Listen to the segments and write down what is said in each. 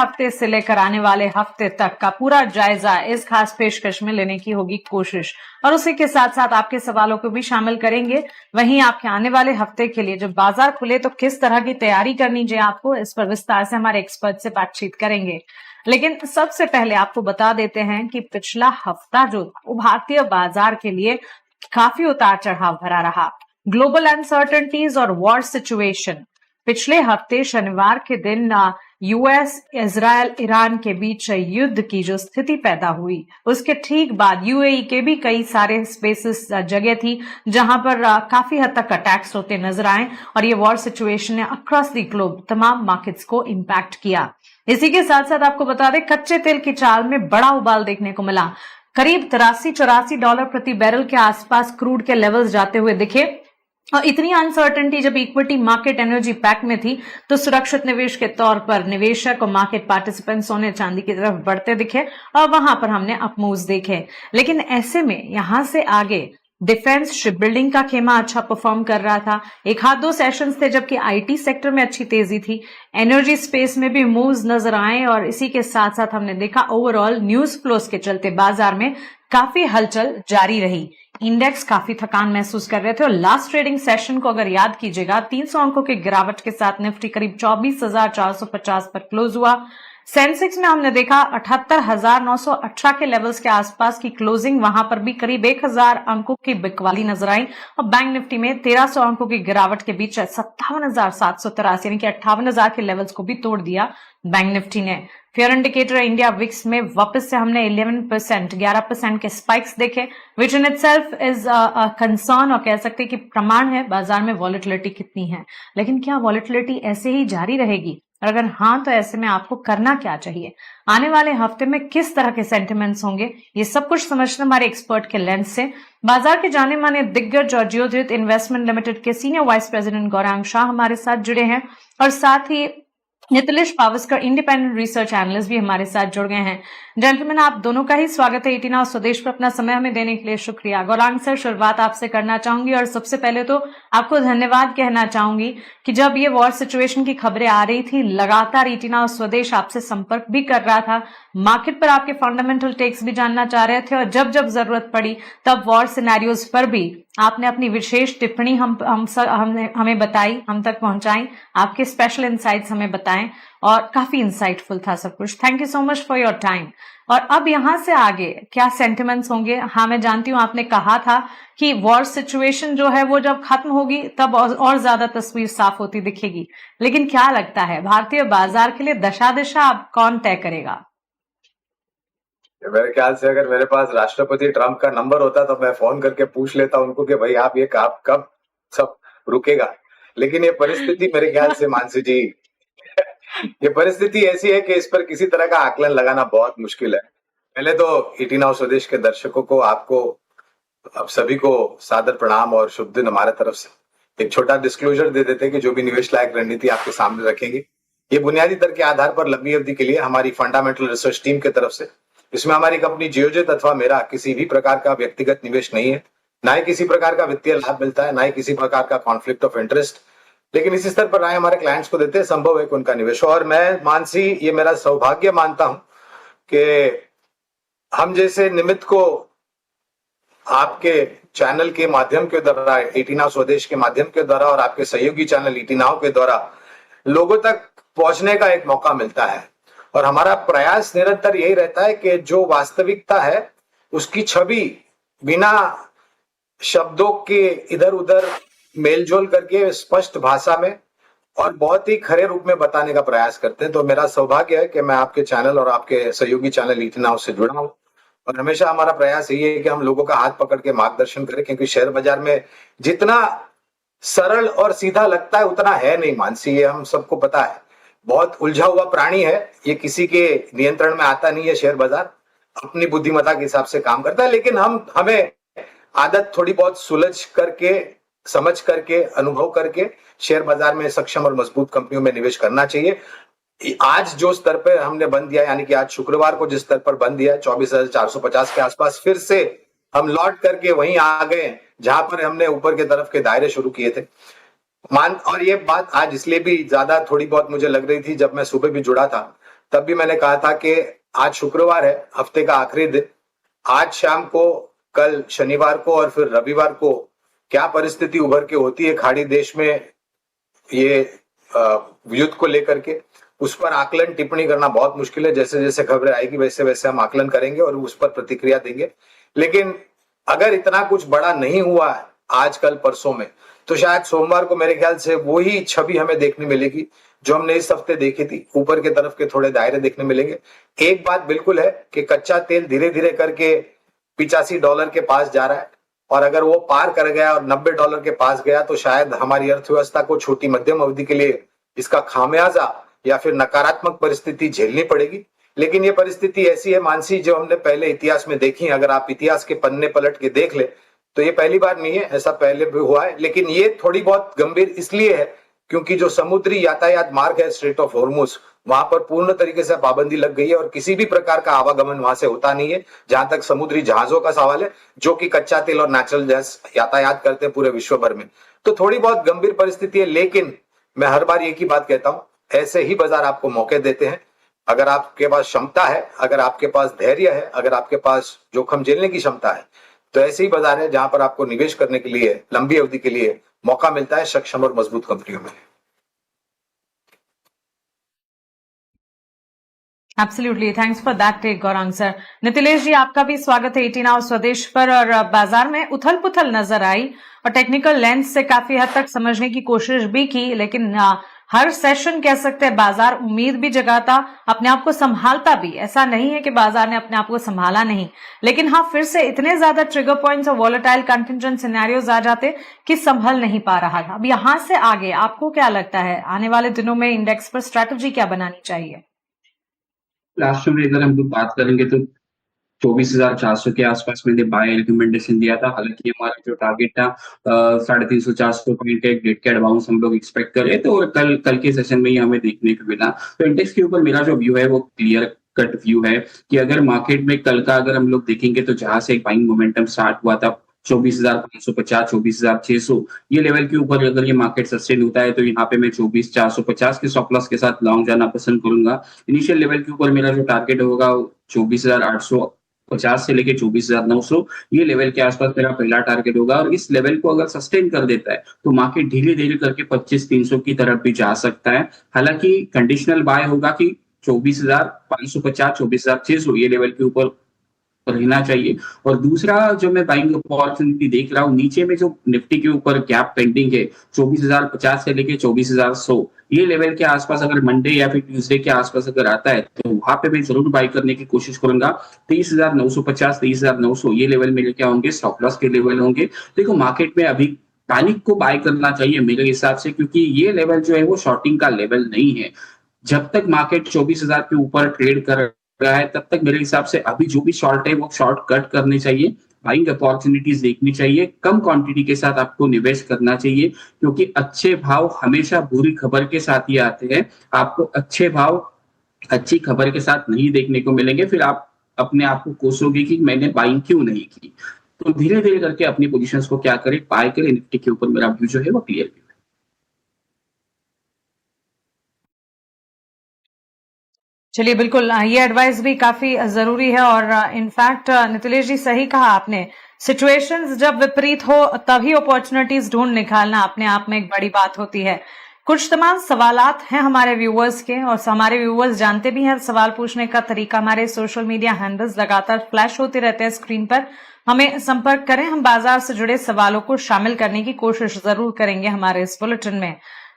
हफ्ते से लेकर आने वाले हफ्ते तक का पूरा जायजा इस खास पेशकश में लेने की होगी कोशिश और उसी के साथ साथ आपके सवालों को भी शामिल करेंगे। वहीं आपके आने वाले हफ्ते के लिए जब बाजार खुले तो किस तरह की तैयारी करनी चाहिए आपको, इस पर विस्तार से हमारे एक्सपर्ट से बातचीत करेंगे। लेकिन सबसे पहले आपको बता देते हैं कि पिछला हफ्ता जो वो भारतीय बाजार के लिए काफी उतार चढ़ाव भरा रहा। ग्लोबल अनसर्टेनिटीज और वॉर सिचुएशन। पिछले हफ्ते शनिवार के दिन यूएस, इजरायल, ईरान के बीच युद्ध की जो स्थिति पैदा हुई उसके ठीक बाद यूएई के भी कई सारे स्पेसेस जगह थी जहां पर काफी हद तक अटैक्स होते नजर आए और ये वॉर सिचुएशन ने अक्रॉस द ग्लोब तमाम मार्केट्स को इंपैक्ट किया। इसी के साथ साथ आपको बता दें कच्चे तेल की चाल में बड़ा उबाल देखने को मिला। करीब $83-84 प्रति बैरल के आसपास क्रूड के लेवल्स जाते हुए दिखे और इतनी अनसर्टेनिटी जब इक्विटी मार्केट एनर्जी पैक में थी तो सुरक्षित निवेश के तौर पर निवेशक और मार्केट पार्टिसिपेंट सोने चांदी की तरफ बढ़ते दिखे और वहां पर हमने अपमूव्स देखे। लेकिन ऐसे में यहां से आगे डिफेंस, शिप बिल्डिंग का खेमा अच्छा परफॉर्म कर रहा था। एक हाथ दो सेशंस थे जबकि आईटी सेक्टर में अच्छी तेजी थी। एनर्जी स्पेस में भी मूव्स नजर आए और इसी के साथ साथ हमने देखा ओवरऑल न्यूज फ्लोस के चलते बाजार में काफी हलचल जारी रही। इंडेक्स काफी थकान महसूस कर रहे थे और लास्ट ट्रेडिंग सेशन को अगर याद कीजिएगा 300 अंकों की गिरावट के साथ निफ्टी करीब 24,450 पर क्लोज हुआ। सेंसेक्स में हमने देखा 78,918 के लेवल्स के आसपास की क्लोजिंग, वहां पर भी करीब 1,000 अंकों की बिकवाली नजर आई और बैंक निफ्टी में 1,300 अंकों की गिरावट के बीच 57,783 यानी कि 58,000 के लेवल्स को भी तोड़ दिया बैंक निफ्टी ने। फेयर इंडिकेटर इंडिया विक्स में वापस से हमने 11% के स्पाइक्स देखे, विच इन इटसेल्फ इज कंसर्न और कह सकते हैं कि प्रमाण है बाजार में वॉलेटिलिटी कितनी है। लेकिन क्या वॉलेटिलिटी ऐसे ही जारी रहेगी? और अगर हाँ तो ऐसे में आपको करना क्या चाहिए? आने वाले हफ्ते में किस तरह के सेंटिमेंट्स होंगे, ये सब कुछ समझना हमारे एक्सपर्ट के लेंस से। बाजार के जाने माने दिग्गज और जियोधृत इन्वेस्टमेंट लिमिटेड के senior vice president Gaurang Shah हमारे साथ जुड़े हैं और साथ ही Nitilesh Pawaskar independent research analyst भी हमारे साथ जुड़ गए हैं। जेंटलमैन, आप दोनों का ही स्वागत है 18 और स्वदेश पर अपना समय हमें देने के लिए शुक्रिया। गौरांग सर, शुरुआत आपसे करना चाहूंगी और सबसे पहले तो आपको धन्यवाद कहना चाहूंगी कि जब ये वॉर सिचुएशन की खबरें आ रही थी लगातार 18 और स्वदेश आपसे संपर्क भी कर रहा था, मार्केट पर आपके फंडामेंटल टेक्स भी जानना चाह रहे थे और जब जब जरूरत पड़ी तब वॉर सिनेरियोज पर भी आपने अपनी विशेष टिप्पणी हमें बताई, हम तक पहुंचाई, आपके स्पेशल इनसाइट्स हमें बताएं और काफी इंसाइटफुल था सब कुछ। Thank you so much for your time. और अब यहां से आगे क्या सेंटिमेंट्स होंगे? हाँ, मैं जानती हूं आपने कहा था कि वॉर सिचुएशन जो है वो जब खत्म होगी तब और ज्यादा तस्वीर साफ होती दिखेगी, लेकिन क्या लगता है भारतीय बाजार के लिए दशा दिशा अब कौन तय करेगा? मेरे ख्याल से अगर मेरे पास राष्ट्रपति ट्रम्प का नंबर होता तो मैं फोन करके पूछ लेता उनको कि भाई आप ये कब सब रुकेगा। लेकिन ये परिस्थिति मेरे ख्याल से मानसी जी ये परिस्थिति ऐसी है कि इस पर किसी तरह का आकलन लगाना बहुत मुश्किल है। पहले तो 18 स्वदेश के दर्शकों को, आपको, अब सभी को सादर प्रणाम और शुभ दिन हमारे तरफ से। एक छोटा डिस्क्लोजर दे देते कि जो भी निवेश लायक रणनीति आपके सामने रखेंगे ये बुनियादी दर के आधार पर लंबी अवधि के लिए हमारी फंडामेंटल रिसर्च टीम की तरफ से, इसमें हमारी कंपनी जियोजित अथवा मेरा किसी भी प्रकार का व्यक्तिगत निवेश नहीं है, ना ही किसी प्रकार का वित्तीय लाभ मिलता है, ना ही किसी प्रकार का कॉन्फ्लिक्ट ऑफ इंटरेस्ट। लेकिन इस स्तर पर राय हमारे क्लाइंट्स को देते हैं, संभव है कि उनका निवेश हो। और मैं मानसी ये मेरा सौभाग्य मानता हूं कि हम जैसे निमित्त को आपके चैनल के माध्यम के द्वारा, 18 स्वदेश के माध्यम के द्वारा और आपके सहयोगी चैनल 18 के द्वारा लोगों तक पहुंचने का एक मौका मिलता है। और हमारा प्रयास निरंतर यही रहता है कि जो वास्तविकता है उसकी छवि बिना शब्दों के इधर उधर मेलजोल करके स्पष्ट भाषा में और बहुत ही खरे रूप में बताने का प्रयास करते हैं। तो मेरा सौभाग्य है कि मैं आपके चैनल और आपके सहयोगी चैनल 18 से जुड़ा हूं और हमेशा हमारा प्रयास यही है कि हम लोगों का हाथ पकड़ के मार्गदर्शन करें, क्योंकि शेयर बाजार में जितना सरल और सीधा लगता है उतना है नहीं मानसी, ये हम सबको पता है। बहुत उलझा हुआ प्राणी है, ये किसी के नियंत्रण में आता नहीं है। शेयर बाजार अपनी बुद्धिमत्ता के हिसाब से काम करता है, लेकिन हमें आदत थोड़ी बहुत सुलझ करके, समझ करके, अनुभव करके शेयर बाजार में सक्षम और मजबूत कंपनियों में निवेश करना चाहिए। आज जो स्तर पर हमने बंद दिया, यानी कि आज शुक्रवार को जिस स्तर पर बंद दिया 24,450 के आसपास, फिर से हम लौट करके वहीं आ गए जहां पर हमने ऊपर के तरफ के दायरे शुरू किए थे। और ये बात आज इसलिए भी ज्यादा थोड़ी बहुत मुझे लग रही थी जब मैं सुबह भी जुड़ा था तब भी मैंने कहा था कि आज शुक्रवार है, हफ्ते का आखिरी दिन, आज शाम को, कल शनिवार को और फिर रविवार को क्या परिस्थिति उभर के होती है खाड़ी देश में ये युद्ध को लेकर के, उस पर आकलन टिप्पणी करना बहुत मुश्किल है। जैसे जैसे खबरें आएगी वैसे वैसे हम आकलन करेंगे और उस पर प्रतिक्रिया देंगे। लेकिन अगर इतना कुछ बड़ा नहीं हुआ आज कल परसों में, तो शायद सोमवार को मेरे ख्याल से वही छवि हमें देखने मिलेगी जो हमने इस हफ्ते देखी थी। ऊपर के तरफ के थोड़े दायरे देखने मिलेंगे। एक बात बिल्कुल है कि कच्चा तेल धीरे धीरे करके $85 के पास जा रहा है, और अगर वो पार कर गया और $90 के पास गया तो शायद हमारी अर्थव्यवस्था को छोटी मध्यम अवधि के लिए इसका खामियाजा या फिर नकारात्मक परिस्थिति झेलनी पड़ेगी। लेकिन ये परिस्थिति ऐसी है मानसी, जो हमने पहले इतिहास में देखी। अगर आप इतिहास के पन्ने पलट के देख ले तो ये पहली बार नहीं है, ऐसा पहले भी हुआ है। लेकिन ये थोड़ी बहुत गंभीर इसलिए है क्योंकि जो समुद्री यातायात मार्ग है स्ट्रेट ऑफ हॉर्मुज, वहां पर पूर्ण तरीके से पाबंदी लग गई है और किसी भी प्रकार का आवागमन वहां से होता नहीं है। जहां तक समुद्री जहाजों का सवाल है, जो कि कच्चा तेल और नेचुरल गैस यातायात करते हैं पूरे विश्व भर में, तो थोड़ी बहुत गंभीर परिस्थिति है। लेकिन मैं हर बार एक ही बात कहता हूं, ऐसे ही बाजार आपको मौके देते हैं। अगर आपके पास क्षमता है, अगर आपके पास धैर्य है, अगर आपके पास जोखिम झेलने की क्षमता है, तो ऐसे ही बाजार है जहां पर आपको निवेश करने के लिए लंबी अवधि के लिए मौका मिलता है सक्षम और मजबूत कंपनियों में। Absolutely, thanks for that take Gaurang sir. Nitilesh ji, आपका भी स्वागत है 18 आवर स्वदेश पर। और बाजार में उथल पुथल नजर आई और टेक्निकल लेंस से काफी हद तक समझने की कोशिश भी की, लेकिन हर सेशन कह सकते हैं बाजार उम्मीद भी जगाता, अपने आप को संभालता भी। ऐसा नहीं है कि बाजार ने अपने आप को संभाला नहीं, लेकिन हाँ, फिर से इतने ज्यादा ट्रिगर पॉइंट्स और वॉलेटाइल कंटिंजेंट सिनेरियोज आ जाते कि संभल नहीं पा रहा था। अब यहां से आगे आपको क्या लगता है, आने वाले दिनों में इंडेक्स पर स्ट्रैटेजी क्या बनानी चाहिए? लास्ट में अगर हम लोग बात करेंगे तो 24,400 के आसपास मैंने बाय रिकमेंडेशन दिया था। हालांकि हमारा जो टारगेट था 350-400 पॉइंट का एक डेट कैट बाउंस हम लोग एक्सपेक्ट कर रहे थे, और कल के सेशन में ही हमें देखने को मिला। तो इंडेक्स के ऊपर मेरा जो व्यू है वो क्लियर कट व्यू है कि अगर मार्केट में कल का अगर हम लोग देखेंगे तो जहां से एक बाइंग मोमेंटम स्टार्ट हुआ था 24,550, 24,600, ये लेवल के ऊपर अगर ये मार्केट सस्टेन होता है तो यहाँ पे मैं 24,450 के स्टॉप लॉस के साथ लॉन्ग जाना पसंद करूंगा। इनिशियल लेवल के ऊपर मेरा जो टारगेट होगा 24,850 से लेके 24,900, ये लेवल के आसपास मेरा पहला टारगेट होगा। और इस लेवल को अगर सस्टेन कर देता है तो मार्केट धीरे धीरे करके 25,300 की तरफ भी जा सकता है। हालांकि कंडीशनल बाय होगा कि 24,550, 24,600 ये लेवल के ऊपर रहना चाहिए। और दूसरा जो मैं बाइंग अपॉर्चुनिटी देख रहा हूँ, नीचे में जो निफ्टी के ऊपर गैप पेंडिंग है 24,050 से लेके 24,100, ये लेवल के आसपास अगर मंडे या फिर ट्यूसडे के आसपास अगर आता है तो वहां पे मैं जरूर बाई करने की कोशिश करूंगा। 23,950, 23,900 ये लेवल में लेके आऊंगे, स्टॉप लॉस के लेवल होंगे। देखो, मार्केट में अभी पैनिक को बाय करना चाहिए मेरे हिसाब से, क्योंकि ये लेवल जो है वो शॉर्टिंग का लेवल नहीं है। जब तक मार्केट 24,000 के ऊपर ट्रेड कर रहा है तब तक मेरे हिसाब से अभी जो भी शॉर्ट है वो शॉर्ट कट करने चाहिए, बाइंग अपॉर्चुनिटीज देखनी चाहिए, कम क्वांटिटी के साथ आपको निवेश करना चाहिए, क्योंकि अच्छे भाव हमेशा बुरी खबर के साथ ही आते हैं। आपको अच्छे भाव अच्छी खबर के साथ नहीं देखने को मिलेंगे, फिर आप अपने आप को कोसोगे कि मैंने बाइंग क्यों नहीं की। तो धीरे धीरे करके अपनी पोजीशंस को क्या करें, बाय करें। निफ्टी के ऊपर मेरा व्यू जो है वो क्लियर है। चलिए, बिल्कुल, ये एडवाइस भी काफी जरूरी है। और इनफैक्ट नितिलेश जी, सही कहा आपने, सिचुएशंस जब विपरीत हो तभी अपॉर्चुनिटीज ढूंढ निकालना अपने आप में एक बड़ी बात होती है। कुछ तमाम सवालात हैं हमारे व्यूअर्स के, और हमारे व्यूअर्स जानते भी हैं सवाल पूछने का तरीका। हमारे सोशल मीडिया हैंडल्स लगातार फ्लैश होते रहते हैं स्क्रीन पर, हमें संपर्क करें। हम बाजार से जुड़े सवालों को शामिल करने की कोशिश जरूर करेंगे हमारे इस बुलेटिन में।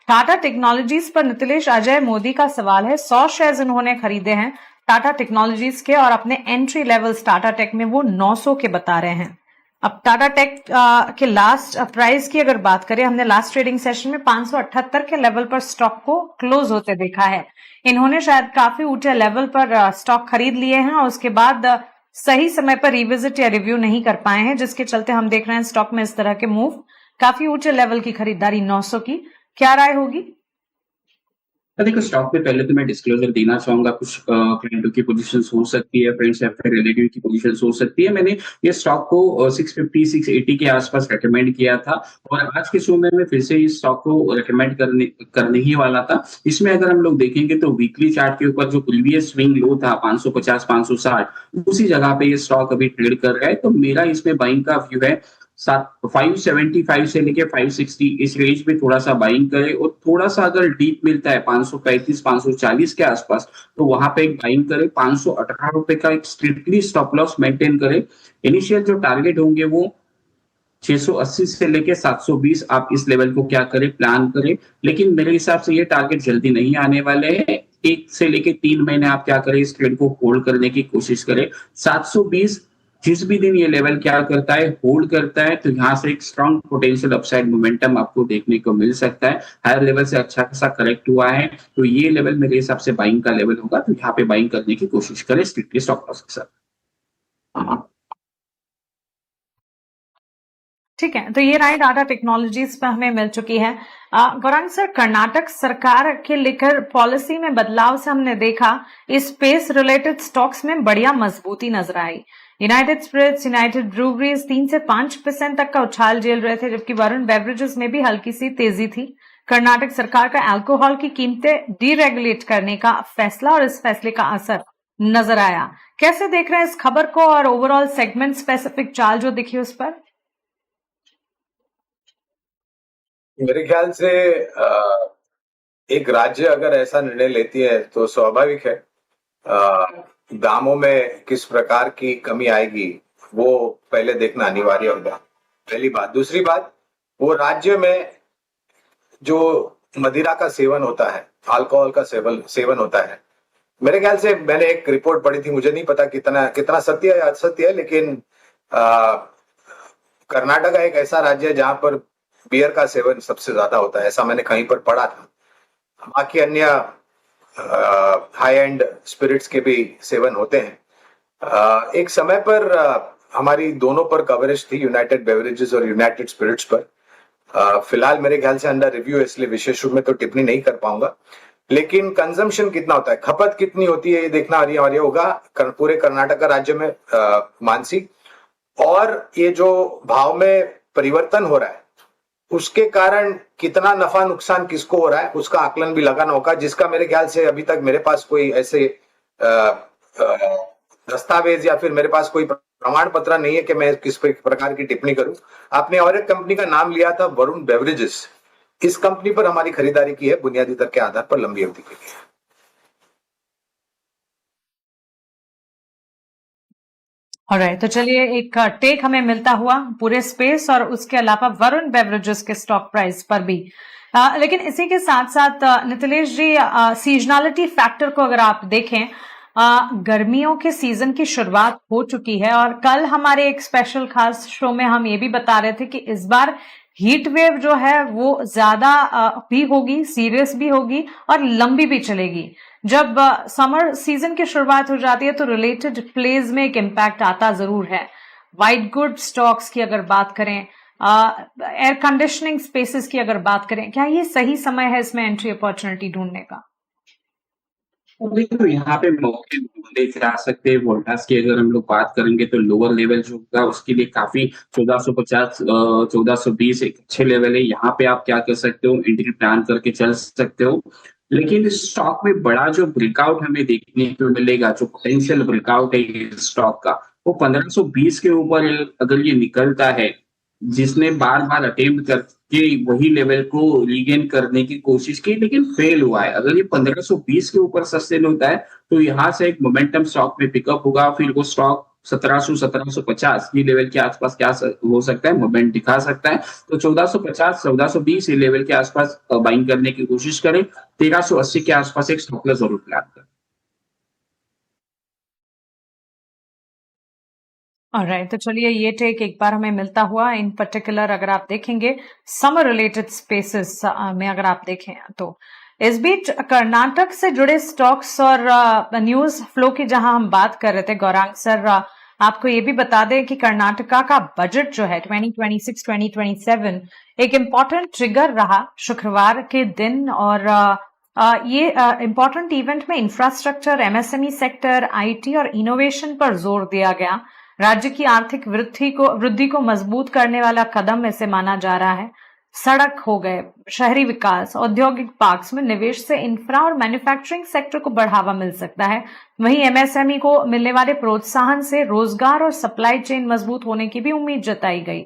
टाटा टेक्नोलॉजीज पर नितिलेश, अजय मोदी का सवाल है। 100 शेयर्स इन्होंने खरीदे हैं टाटा टेक्नोलॉजीज के, और अपने एंट्री लेवल्स टाटा टेक में वो 900 के बता रहे हैं। अब टाटा टेक के लास्ट प्राइस की अगर बात करें, हमने लास्ट ट्रेडिंग सेशन में 578 के लेवल पर स्टॉक को क्लोज होते देखा है। इन्होंने शायद काफी ऊंचे लेवल पर स्टॉक खरीद लिए हैं और उसके बाद सही समय पर रिविजिट या रिव्यू नहीं कर पाए हैं, जिसके चलते हम देख रहे हैं स्टॉक में इस तरह के मूव। काफी ऊंचे लेवल की खरीदारी 900 की, क्या राय होगी? देखो स्टॉक पे पहले तो मैं डिस्क्लोजर देना चाहूंगा, कुछ क्लाइंटों की पोजीशंस हो सकती है, फ्रेंड्स या फिर रिलेटिव की पोजीशंस हो सकती है। मैंने ये स्टॉक को 650 680 के आसपास रेकमेंड किया था और आज के शो में मैं फिर से इस स्टॉक को रेकमेंड करने ही वाला था। इसमें अगर हम लोग देखेंगे तो वीकली चार्ट के ऊपर जो प्रीवियस स्विंग लो था 550 560, उसी जगह पे ये स्टॉक अभी ट्रेड कर रहा है। तो मेरा इसमें बाइंग का व्यू है 575 से लेके 560 इस रेंज में थोड़ा सा बाइंग करे और थोड़ा सा अगर डीप मिलता है 535 540 के आसपास तो वहां पे एक बाइंग करे। 518 रुपए का एक स्ट्रिक्टली स्टॉप लॉस मेंटेन करे। इनिशियल जो टारगेट होंगे वो 680 से लेके 720, आप इस लेवल को क्या करें, प्लान करें। लेकिन मेरे हिसाब से ये टारगेट जल्दी नहीं आने वाले हैं। 1 से लेके 3 महीने आप क्या करें, इस ट्रेड को होल्ड करने की कोशिश करें। 720 जिस भी दिन ये लेवल क्या करता है, होल्ड करता है, तो यहाँ से एक स्ट्रॉन्ग पोटेंशियल अपसाइड मोमेंटम आपको देखने को मिल सकता है। हायर लेवल से अच्छा खासा करेक्ट हुआ है, तो ये लेवल मेरे हिसाब से बाइंग का लेवल होगा, तो यहाँ पे बाइंग करने की कोशिश करें स्ट्रिक्टली स्टॉप लॉस के साथ। ठीक है, तो ये राय टाटा टेक्नोलॉजीज पे हमें मिल चुकी है। गौरांग सर, कर्नाटक सरकार के लेकर पॉलिसी में बदलाव से हमने देखा इस स्पेस रिलेटेड स्टॉक्स में बढ़िया मजबूती नजर आई। यूनाइटेड स्पिरिट्स, यूनाइटेड ब्रूवरीज 3 से 5% तक का उछाल झेल रहे थे, जबकि वरुण बेवरेजेस में भी हल्की सी तेजी थी। कर्नाटक सरकार का अल्कोहल की कीमतें डीरेगुलेट करने का फैसला और इस फैसले का असर नजर आया। कैसे देख रहे हैं इस खबर को और ओवरऑल सेगमेंट स्पेसिफिक चाल जो दिखी उस पर? मेरे ख्याल से एक राज्य अगर ऐसा निर्णय लेती है तो स्वाभाविक है दामों में किस प्रकार की कमी आएगी वो पहले देखना अनिवार्य होगा, पहली बात। दूसरी बात, वो राज्य में जो मदिरा का सेवन होता है, अल्कोहल का सेवन होता है, मेरे ख्याल से मैंने एक रिपोर्ट पढ़ी थी, मुझे नहीं पता कितना सत्य है या असत्य है, लेकिन कर्नाटक एक ऐसा राज्य है जहां पर बियर का सेवन सबसे ज्यादा होता है, ऐसा मैंने कहीं पर पढ़ा था। बाकी अन्य हाई एंड स्पिरिट्स के भी सेवन होते हैं। एक समय पर हमारी दोनों पर कवरेज थी, यूनाइटेड बेवरेजेस और यूनाइटेड स्पिरिट्स पर। फिलहाल मेरे ख्याल से अंडर रिव्यू है, इसलिए विशेष रूप में तो टिप्पणी नहीं कर पाऊंगा। लेकिन कंजम्पशन कितना होता है, खपत कितनी होती है, ये देखना अनिवार्य होगा पूरे कर्नाटक राज्य में मानसी। और ये जो भाव में परिवर्तन हो रहा है उसके कारण कितना नफा नुकसान किसको हो रहा है उसका आकलन भी लगाना होगा, जिसका मेरे ख्याल से अभी तक मेरे पास कोई ऐसे दस्तावेज या फिर मेरे पास कोई प्रमाण पत्र नहीं है कि मैं किस प्रकार की टिप्पणी करूं। आपने और एक कंपनी का नाम लिया था, वरुण बेवरेजेस। इस कंपनी पर हमारी खरीदारी की है बुनियादी दर के आधार पर लंबी अवधि के लिए। ऑलराइट, तो चलिए एक टेक हमें मिलता हुआ पूरे स्पेस और उसके अलावा वरुण बेवरेजेस के स्टॉक प्राइस पर भी। लेकिन इसी के साथ साथ नितिलेश जी, सीजनलिटी फैक्टर को अगर आप देखें, गर्मियों के सीजन की शुरुआत हो चुकी है और कल हमारे एक स्पेशल खास शो में हम ये भी बता रहे थे कि इस बार हीट वेव जो है वो ज्यादा भी होगी, सीरियस भी होगी और लंबी भी चलेगी। जब समर सीजन की शुरुआत हो जाती है तो रिलेटेड प्लेज में एक इम्पैक्ट आता जरूर है। वाइट गुड स्टॉक्स की अगर बात करें, एयर कंडीशनिंग स्पेसेस की अगर बात करें, क्या ये सही समय है इसमें एंट्री अपॉर्चुनिटी ढूंढने का? देखो यहाँ पे मौके ढूंढे जा सकते हैं। वोल्टास की अगर हम लोग बात करेंगे तो लोअर लेवल जो होगा उसके लिए काफी 1450 1420 एक अच्छे लेवल है। यहाँ पे आप क्या कर सकते हो, एंट्री प्लान करके चल सकते हो। लेकिन इस स्टॉक में बड़ा जो ब्रेकआउट हमें देखने को मिलेगा, जो पोटेंशियल ब्रेकआउट है इस स्टॉक का, वो 1520 के ऊपर अगर ये निकलता है, जिसने बार बार अटेम्प्ट करके वही लेवल को रीगेन करने की कोशिश की लेकिन फेल हुआ है। अगर ये 1520 के ऊपर सस्टेन होता है तो यहाँ से एक मोमेंटम स्टॉक में पिकअप होगा, फिर वो स्टॉक 1700 1750 ये लेवल के आसपास क्या हो सकता है, मोमेंट दिखा सकता है। तो 1450 1420 ये लेवल के आसपास बाइंग करने की कोशिश करें। 1380 के आसपास एक स्टॉप लॉस जरूर प्लान करें। ऑलराइट, तो चलिए ये टेक एक बार हमें मिलता हुआ। इन पर्टिकुलर अगर आप देखेंगे समर रिलेटेड स्पेसेस में अगर आप देखें तो इस बीच कर्नाटक से जुड़े स्टॉक्स और न्यूज फ्लो की जहां हम बात कर रहे थे, गौरांग सर, आपको ये भी बता दें कि कर्नाटका का बजट जो है 2026-2027 एक इम्पॉर्टेंट ट्रिगर रहा शुक्रवार के दिन। और ये इम्पोर्टेंट इवेंट में इंफ्रास्ट्रक्चर, एमएसएमई सेक्टर, आईटी और इनोवेशन पर जोर दिया गया। राज्य की आर्थिक वृद्धि को मजबूत करने वाला कदम इसे माना जा रहा है। सड़क हो गए, शहरी विकास, औद्योगिक पार्क्स में निवेश से इंफ्रा और मैन्युफैक्चरिंग सेक्टर को बढ़ावा मिल सकता है। वहीं एमएसएमई को मिलने वाले प्रोत्साहन से रोजगार और सप्लाई चेन मजबूत होने की भी उम्मीद जताई गई।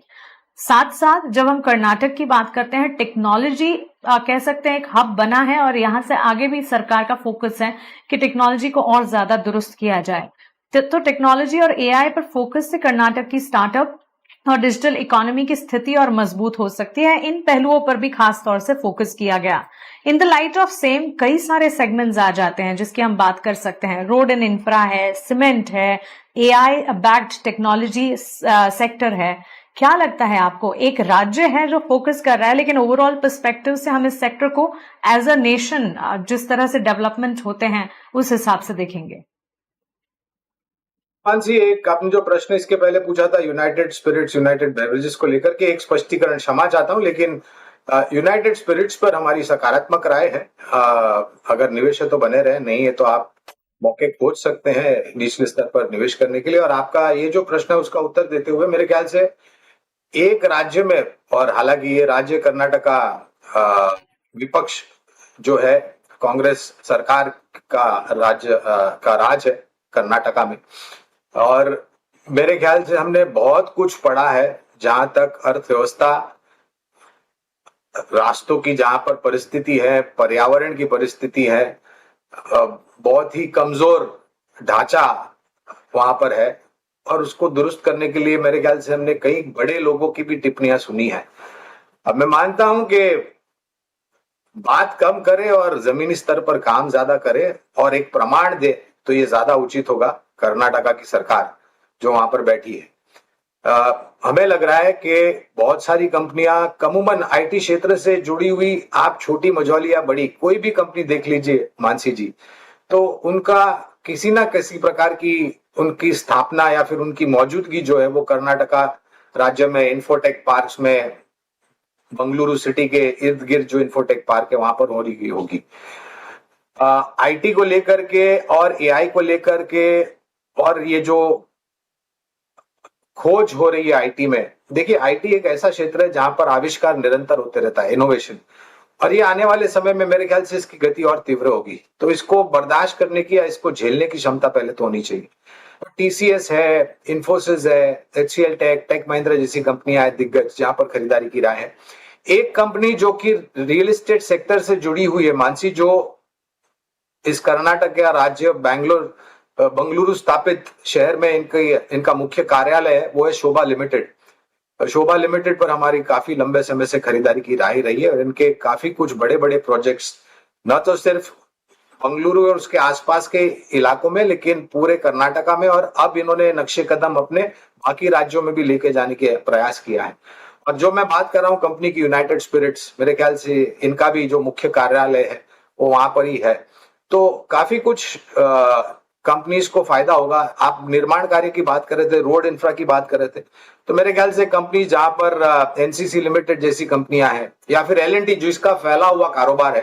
साथ साथ जब हम कर्नाटक की बात करते हैं, टेक्नोलॉजी कह सकते हैं एक हब बना है और यहां से आगे भी सरकार का फोकस है कि टेक्नोलॉजी को और ज्यादा दुरुस्त किया जाए। तो टेक्नोलॉजी और एआई पर फोकस से कर्नाटक की स्टार्टअप और डिजिटल इकोनॉमी की स्थिति और मजबूत हो सकती है। इन पहलुओं पर भी खास तौर से फोकस किया गया। In the light of same कई सारे सेगमेंट्स आ जाते हैं जिसकी हम बात कर सकते हैं। रोड एंड इंफ्रा है, सीमेंट है, एआई बैक्ड टेक्नोलॉजी सेक्टर है। क्या लगता है आपको, एक राज्य है जो फोकस कर रहा है लेकिन ओवरऑल पर्सपेक्टिव से हम इस सेक्टर को एज अ नेशन जिस तरह से डेवलपमेंट होते हैं उस हिसाब से देखेंगे? हाँ जी, एक आपने जो प्रश्न इसके पहले पूछा था यूनाइटेड स्पिरिट्स, यूनाइटेड बेवरेजेस को लेकर के, एक स्पष्टीकरण, क्षमा चाहता हूं लेकिन यूनाइटेड स्पिरिट्स पर हमारी सकारात्मक राय है। अगर निवेश है तो बने रहे, नहीं है तो आप मौके खोज सकते हैं निचले स्तर पर निवेश करने के लिए। और आपका ये जो प्रश्न है उसका उत्तर देते हुए मेरे ख्याल से एक राज्य में, और हालांकि ये राज्य कर्नाटका विपक्ष जो है, कांग्रेस सरकार का राज है कर्नाटका में, और मेरे ख्याल से हमने बहुत कुछ पढ़ा है जहां तक अर्थव्यवस्था, रास्तों की जहां पर परिस्थिति है, पर्यावरण की परिस्थिति है, बहुत ही कमजोर ढांचा वहां पर है और उसको दुरुस्त करने के लिए मेरे ख्याल से हमने कई बड़े लोगों की भी टिप्पणियां सुनी है। अब मैं मानता हूं कि बात कम करे और जमीनी स्तर पर काम ज्यादा करे और एक प्रमाण दे तो ये ज्यादा उचित होगा। कर्नाटका की सरकार जो वहां पर बैठी है, हमें लग रहा है कि बहुत सारी कंपनियां कमूमन आईटी क्षेत्र से जुड़ी हुई, आप छोटी मझौली या बड़ी कोई भी कंपनी देख लीजिए मानसी जी, तो उनका किसी ना किसी प्रकार की उनकी स्थापना या फिर उनकी मौजूदगी जो है वो कर्नाटका राज्य में इन्फोटेक पार्क्स में, बंगलुरु सिटी के इर्द गिर्द जो इन्फोटेक पार्क है वहां पर हो रही होगी। आईटी को लेकर के और एआई को लेकर के और ये जो खोज हो रही है आईटी में, देखिए आईटी एक ऐसा क्षेत्र है जहां पर आविष्कार निरंतर होते रहता है, इनोवेशन, और ये आने वाले समय में मेरे ख्याल से इसकी गति और तीव्र होगी। तो इसको बर्दाश्त करने की या इसको झेलने की क्षमता पहले तो होनी चाहिए। टीसीएस है, इन्फोसिस है, एचसीएल टेक, टेक महिंद्रा जैसी कंपनियां हैं दिग्गज जहां पर खरीदारी की राय है। एक कंपनी जो कि रियल एस्टेट सेक्टर से जुड़ी हुई है मानसी, जो इस कर्नाटक का राज्य बंगलुरु स्थापित शहर में इनका मुख्य कार्यालय है, वो है शोभा लिमिटेड। शोभा लिमिटेड पर हमारी काफी लंबे समय से खरीदारी की राय रही है और इनके काफी कुछ बड़े बड़े प्रोजेक्ट्स न तो सिर्फ बंगलुरु और उसके आसपास के इलाकों में लेकिन पूरे कर्नाटका में, और अब इन्होंने नक्शे कदम अपने बाकी राज्यों में भी लेके जाने के प्रयास किया है। और जो मैं बात कर रहा हूं कंपनी की यूनाइटेड स्पिरिट्स, मेरे ख्याल से इनका भी जो मुख्य कार्यालय है वो वहां पर ही है। तो काफी कुछ कंपनीज को फायदा होगा। आप निर्माण कार्य की बात कर रहे थे, रोड इंफ्रा की बात कर रहे थे, तो मेरे ख्याल से कंपनी जहां पर एनसीसी लिमिटेड जैसी कंपनियां हैं या फिर एलएनटी जिसका फैला हुआ कारोबार है,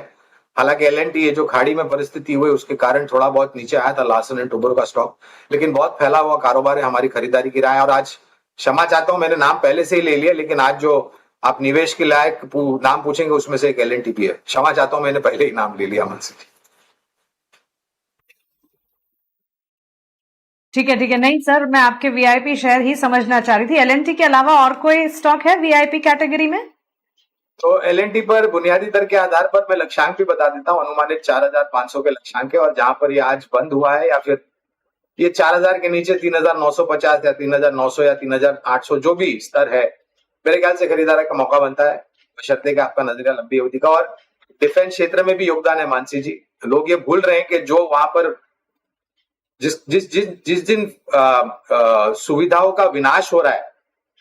हालांकि एलएनटी ये जो खाड़ी में परिस्थिति हुई उसके कारण थोड़ा बहुत नीचे आया था लार्सन एंड टुब्रो का स्टॉक, लेकिन बहुत फैला हुआ कारोबार है, हमारी खरीदारी की राय। और आज क्षमा चाहता हूं मैंने नाम पहले से ही ले लिया, लेकिन आज जो आप निवेश के लायक नाम पूछेंगे उसमें से एक एलएनटी भी है। क्षमा चाहता हूं मैंने पहले ही नाम ले लिया मन से। ठीक है, नहीं सर, मैं आपके वीआईपी शेयर ही समझना चाह रही थी। एलएनटी के अलावा और कोई स्टॉक है वीआईपी कैटेगरी में? तो एलएनटी पर बुनियादी दर के आधार पर मैं लक्ष्यांक भी बता देता हूं, अनुमानित 4500 के लक्ष्यांक है, और जहां पर ये आज बंद हुआ है या फिर ये 4000 के नीचे 3950 या 3900 या 3800 जो भी स्तर है, मेरे ख्याल से खरीदारी का मौका बनता है, बशर्ते कि आपका नजरिया लंबी अवधि का। और डिफेंस क्षेत्र में भी योगदान है मानसी जी। लोग ये भूल रहे हैं कि जो वहां पर जिस जिन सुविधाओं का विनाश हो रहा है,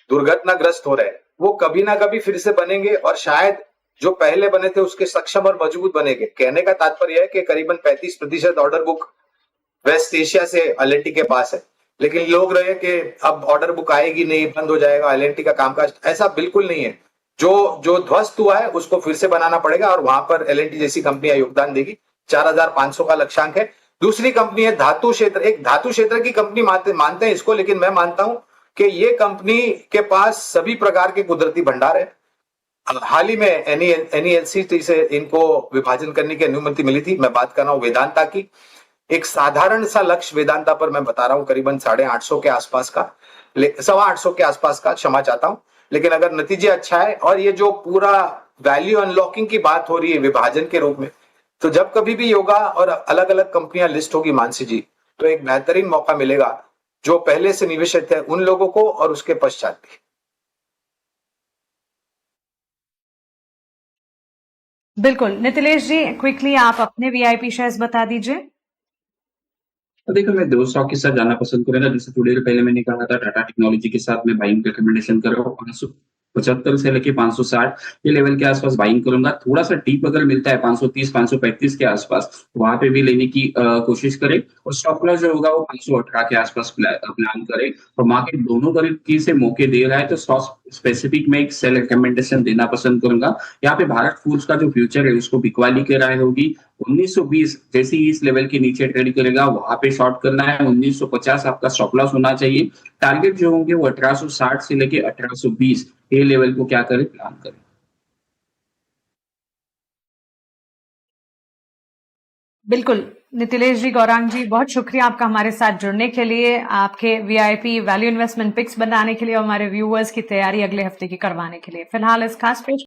दुर्घटनाग्रस्त हो रहे हैं, वो कभी ना कभी फिर से बनेंगे और शायद जो पहले बने थे उसके सक्षम और मजबूत बनेंगे। कहने का तात्पर्य है कि करीबन 35% ऑर्डर बुक वेस्ट एशिया से एलएनटी के पास है, लेकिन लोग रहे कि अब ऑर्डर बुक आएगी नहीं, बंद हो जाएगा एलएनटी का कामकाज, ऐसा बिल्कुल नहीं है। जो ध्वस्त हुआ है उसको फिर से बनाना पड़ेगा और वहां पर L&T जैसी कंपनियां योगदान देगी। 4,500 का लक्ष्यांक है। दूसरी कंपनी है धातु क्षेत्र। एक धातु क्षेत्र की कंपनी मानते हैं इसको, लेकिन मैं मानता हूं कि ये कंपनी के पास सभी प्रकार के कुदरती भंडार है। हाल ही में NELC से इनको विभाजन करने की अनुमति मिली थी। मैं बात कर रहा हूं वेदांता की। एक साधारण सा लक्ष्य वेदांता पर मैं बता रहा हूं, करीबन 850 के आसपास का, 825 के आसपास का, क्षमा चाहता हूं। लेकिन अगर नतीजे अच्छा है और ये जो पूरा वैल्यू अनलॉकिंग की बात हो रही है विभाजन के रूप में, तो जब कभी भी योगा और अलग अलग कंपनियां लिस्ट होगी मानसी जी, तो एक बेहतरीन मौका मिलेगा जो पहले से निवेशित है उन लोगों को और उसके पश्चात भी। बिल्कुल। नितिलेश जी, क्विकली आप अपने वीआईपी शेयर्स बता दीजिए। तो देखो, मैं 2 स्टॉक के साथ जाना पसंद करूंगा। जैसे थोड़ी देर पहले मैंने कहा था टाटा टेक्नोलॉजी के साथ मैं बाइंग रिकमेंडेशन कर रहा हूँ। 575 से लेके 560 ये लेवल के आसपास बाइंग करूंगा। थोड़ा सा डीप अगर मिलता है 530 535 के आसपास, वहां पे भी लेने की कोशिश करें। और स्टॉप लॉस जो होगा वो 518 के आसपास प्लान करें। और मार्केट दोनों तरीके से मौके दे रहा है, तो स्टॉक स्पेसिफिक में एक सेल रिकमेंडेशन देना पसंद करूंगा। यहाँ पे भारत फूड्स का जो फ्यूचर है उसको बिकवाली की राय होगी। 1920 जैसे ही इस लेवल के नीचे ट्रेड करेगा वहां पे शॉर्ट करना है। 1950 आपका स्टॉप लॉस होना चाहिए। टारगेट जो होंगे वो 1860 से लेके 1820 ये लेवल को क्या करें, प्लान करें। बिल्कुल। नितिलेश जी, गौरांग जी, बहुत शुक्रिया आपका हमारे साथ जुड़ने के लिए, आपके वीआईपी वैल्यू इन्वेस्टमेंट पिक्स बनाने के लिए और हमारे व्यूअर्स की तैयारी अगले हफ्ते की करवाने के लिए। फिलहाल इस खास पेज